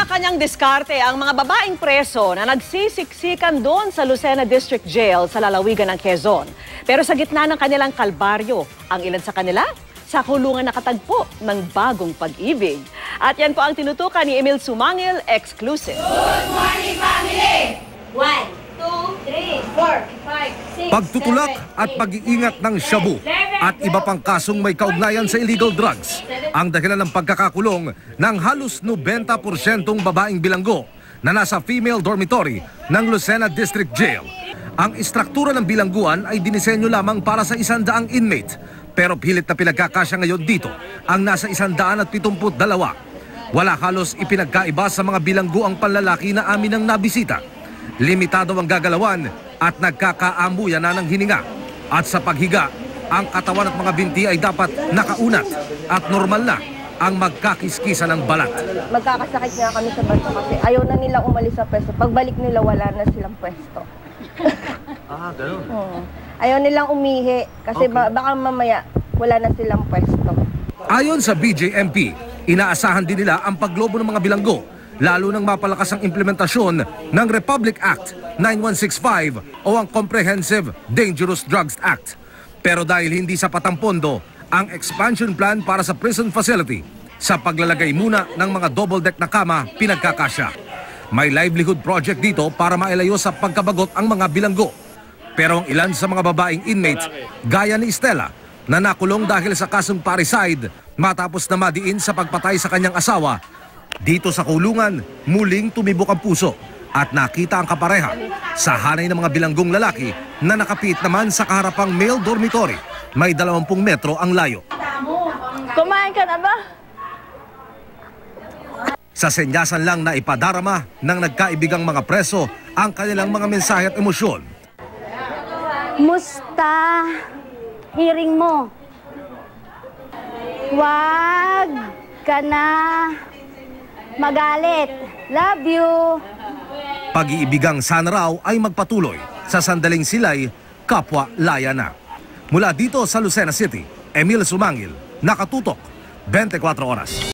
kanya-kanyang diskarte ang mga babaeng preso na nagsisiksikan doon sa Lucena District Jail sa lalawigan ng Quezon. Pero sa gitna ng kanilang kalbaryo, ang ilan sa kanila sa kulungan nakatagpo ng bagong pag-ibig. At yan po ang tinutukan ni Emil Sumangil, exclusive. Good morning, family! 1, 2, 3, 4, 5, 6, Pagtutulak at pag-iingat ng shabu at iba pang kasong may kaugnayan sa illegal drugs ang dahilan ng pagkakakulong ng halos 90% babaeng bilanggo na nasa female dormitory ng Lucena District Jail. Ang istruktura ng bilangguan ay dinisenyo lamang para sa 100 inmate, pero pilit na pinagkakasya ngayon dito ang nasa 172. Wala halos ipinagkaiba sa mga bilanggo ang panlalaki na amin ang nabisita. Limitado ang gagalawan at nagkakaamuyan na ng hininga. At sa paghiga, ang katawan at mga binti ay dapat nakaunat at normal na ang magkakiskisa ng balat. Magkakasakit nga kami sa bato kasi ayaw na nila umalis sa pwesto. Pagbalik nila, wala na silang pwesto. Ganun. Ayaw nilang umihi kasi baka mamaya wala na silang pwesto. Ayon sa BJMP, inaasahan din nila ang paglobo ng mga bilanggo, lalo nang mapalakas ang implementasyon ng Republic Act 9165 o ang Comprehensive Dangerous Drugs Act. Pero dahil hindi sapat ang pondo, ang expansion plan para sa prison facility, sa paglalagay muna ng mga double-deck na kama pinagkakasya. May livelihood project dito para mailayo sa pagkabagot ang mga bilanggo. Pero ang ilan sa mga babaeng inmates, gaya ni Stella, na nakulong dahil sa kasong parricide matapos na madiin sa pagpatay sa kanyang asawa, dito sa kulungan, muling tumibok ang puso at nakita ang kapareha sa hanay ng mga bilanggong lalaki na nakapit naman sa kaharapang male dormitory. May 20 metro ang layo. Kumain ka na ba? Sa senyasan lang na ipadarama ng nagkaibigang mga preso ang kanilang mga mensahe at emosyon. Musta hearing mo? Wag ka na magalit. Love you. Pag-iibigang sana raw ay magpatuloy sa sandaling sila'y kapwa-laya na. Mula dito sa Lucena City, Emil Sumangil, nakatutok 24 oras.